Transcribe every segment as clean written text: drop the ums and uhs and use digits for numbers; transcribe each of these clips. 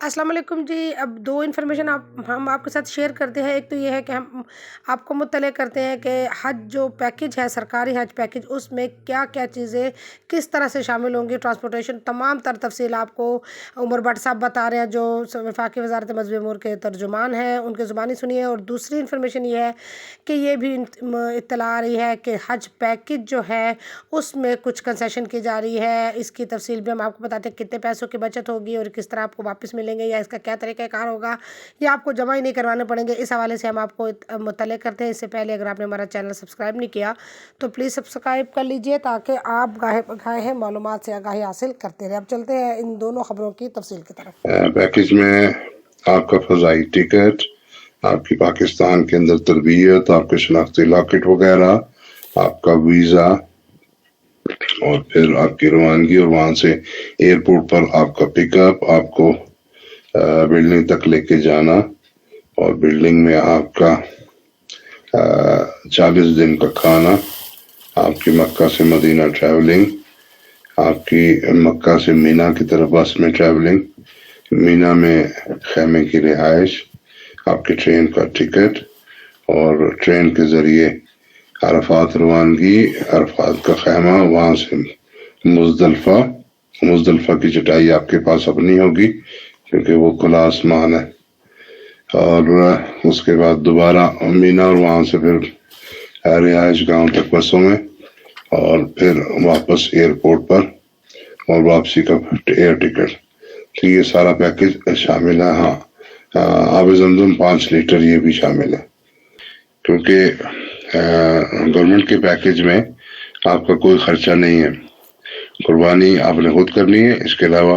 अस्सलाम वालेकुम जी। अब 2 इन्फॉर्मेशन हम आपके साथ शेयर करते हैं। एक तो ये है कि हम आपको मुत्तले करते हैं कि हज जो पैकेज है, सरकारी हज पैकेज, उसमें क्या-क्या चीज़ें किस तरह से शामिल होंगी, ट्रांसपोर्टेशन, तमाम तर तफ़सील आपको उमर भट्ट साहब बता रहे हैं, जो वफाकी वज़ारत मज़हबी अमूर के तर्जुमान हैं, उनकी ज़ुबानी सुनिए। और दूसरी इन्फॉर्मेशन ये है कि ये भी इत्तला आ रही है कि हज पैकेज जो है, उसमें कुछ कंसेशन की जा रही है। इसकी तफ़सील भी हम आपको बताते हैं, कितने पैसों की बचत होगी और किस तरह आपको वापस मिलेंगे, या इसका क्या तरीक़ाकार होगा, या आपको जमा ही नहीं करवाने पड़ेंगे। इस हवाले से हम आपको मुत्तले करते हैं। इससे पहले अगर आपने हमारा चैनल सब्सक्राइब नहीं किया तो प्लीज़ सब्सक्राइब कर लीजिए, ताकि आप गाहे मालूमात से आगाही हासिल करते रहें। अब चलते हैं इन दोनों खबरों की तफसील की तरफ। पैकेज में आपका फ़ज़ाई टिकट, आपकी पाकिस्तान के अंदर तरबियत, आपके शनाख्ती लॉकेट वगैरह, आपका वीज़ा, और फिर आपकी रवानगी, और वहाँ से एयरपोर्ट पर आपका पिकअप, आपको बिल्डिंग तक लेके जाना, और बिल्डिंग में आपका 40 दिन का खाना, आपकी मक्का से मदीना ट्रैवलिंग, आपकी मक्का से मीना की तरफ बस में ट्रैवलिंग, मीना में खैमे की रिहाइश, आपकी ट्रेन का टिकट, और ट्रेन के ज़रिए अरफात रवानगी, अरफात का खैमा, वहाँ से मुज़दलिफ़ा की चटाई आपके पास अपनी होगी क्योंकि वो खुला आसमान है, और उसके बाद दोबारा मीना, और वहाँ से फिर रिहाइश गांव तक बसों में, और फिर वापस एयरपोर्ट पर, और वापसी का एयर टिकट। तो ये सारा पैकेज शामिल है। हाँ, आब ज़मज़म 5 लीटर ये भी शामिल है, क्योंकि गवर्नमेंट के पैकेज में आपका कोई खर्चा नहीं है। कुर्बानी आपने खुद करनी है। इसके अलावा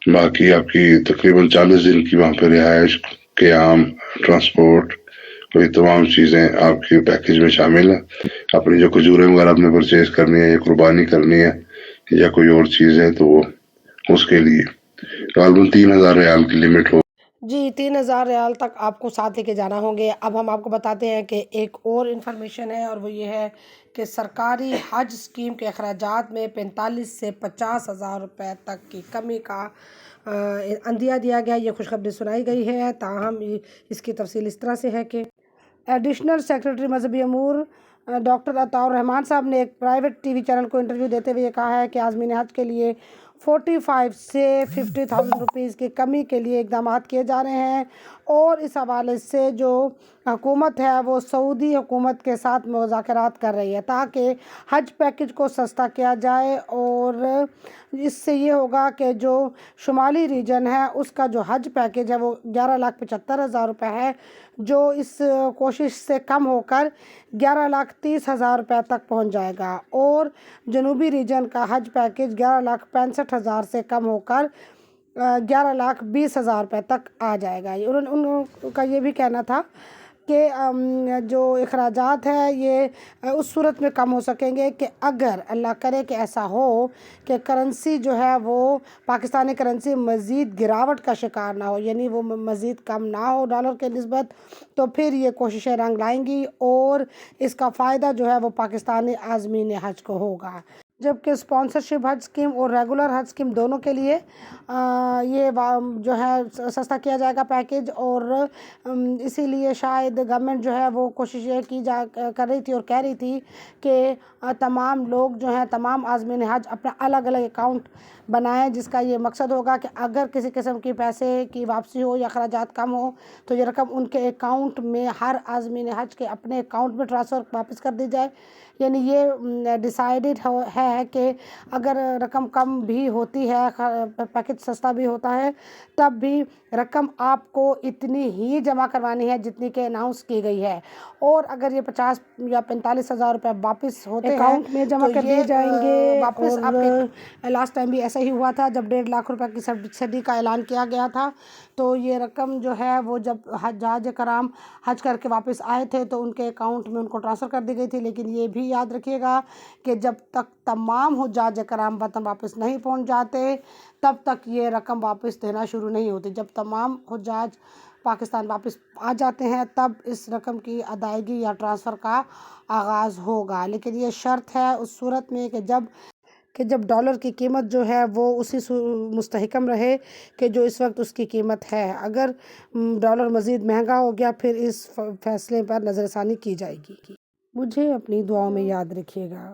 बाकी आपकी तकरीबन 40 दिन की वहाँ पर रिहाइश, क़याम, ट्रांसपोर्ट, कोई तमाम चीज़ें आपके पैकेज में शामिल है। अपनी जो खजूरें वगैरह आपने परचेज करनी है, या कुर्बानी करनी है, या कोई और चीज़ है, तो वो उसके लिए गालबन 3000 रियाल की लिमिट हो। जी, 3000 रियाल तक आपको साथ लेके जाना होंगे। अब हम आपको बताते हैं कि एक और इन्फॉर्मेशन है, और वो ये है कि सरकारी हज स्कीम के अखराजात में 45 से 50,000 रुपये तक की कमी का अंदिया दिया गया। ये खुशखबरी सुनाई गई है। ताहम इसकी तफसील इस तरह से है कि एडिशनल सेक्रेटरी मजहबी अमूर डॉक्टर अताउर रहमान साहब ने एक प्राइवेट टीवी चैनल को इंटरव्यू देते हुए कहा है कि आज़मीन हज के लिए 45 से 50,000 रुपीज़ की कमी के लिए इकदाम किए जा रहे हैं, और इस हवाले से जो हुकूमत है वो सऊदी हुकूमत के साथ मुज़ाकरात कर रही है ताकि हज पैकेज को सस्ता किया जाए। और इससे ये होगा कि जो शुमाली रीजन है उसका जो हज पैकेज है वो 11,75,000 रुपये है, जो इस कोशिश से कम होकर 11,30,000 रुपये तक पहुंच जाएगा, और जनूबी रीजन का हज पैकेज 11,65,000 से कम होकर 11,20,000 रुपये तक आ जाएगा। उनका ये भी कहना था कि जो अखराजात है ये उस सूरत में कम हो सकेंगे कि अगर अल्लाह करे कि ऐसा हो कि करेंसी जो है वो पाकिस्तानी करेंसी मज़ीद गिरावट का शिकार ना हो, यानी वो मज़ीद कम ना हो डॉलर के निस्बत, तो फिर ये कोशिशें रंग लाएंगी और इसका फ़ायदा जो है वो पाकिस्तानी आज़मीन हज को होगा। जबकि स्पॉन्सरशिप हज स्कीम और रेगुलर हज स्कीम दोनों के लिए ये जो है सस्ता किया जाएगा पैकेज, और इसीलिए शायद गवर्नमेंट जो है वो कोशिश ये कर रही थी और कह रही थी कि तमाम लोग जो हैं, तमाम आज़मीन हज अपना अलग अलग अकाउंट बनाएं, जिसका ये मकसद होगा कि अगर किसी किस्म की पैसे की वापसी हो या अखराजात कम हो तो ये रकम उनके अकाउंट में, हर आज़मीन हज के अपने अकाउंट में ट्रांसफ़र वापस कर दी जाए। यानी ये डिसाइडेड है कि अगर रकम कम भी होती है, पैकेज सस्ता भी होता है, तब भी रकम आपको इतनी ही जमा करवानी है जितनी कि अनाउंस की गई है, और अगर ये 50 या 45,000 रुपये वापस होते हैं अकाउंट में जमा कर दिए जाएंगे। वापस आपके लास्ट टाइम भी ऐसा ही हुआ था जब 1.5 लाख रुपए की सब्सिडी का ऐलान किया गया था। तो ये रकम जो है वो जब हज कराम हज करके वापस आए थे तो उनके अकाउंट में उनको ट्रांसफ़र कर दी गई थी। लेकिन ये भी याद रखिएगा कि जब तक तमाम हुज्जाज कराम वतन वापस नहीं पहुंच जाते तब तक ये रकम वापस देना शुरू नहीं होती। जब तमाम हुज्जाज पाकिस्तान वापस आ जाते हैं तब इस रकम की अदायगी या ट्रांसफ़र का आगाज़ होगा। लेकिन ये शर्त है उस सूरत में कि जब کہ جب ڈالر کی قیمت جو ہے وہ اسی مستحکم رہے کہ جو اس وقت اس کی قیمت ہے. اگر ڈالر مزید مہنگا ہو گیا پھر اس فیصلے پر نظر ثانی کی جائے گی. مجھے اپنی دعاؤں میں یاد رکھیے گا.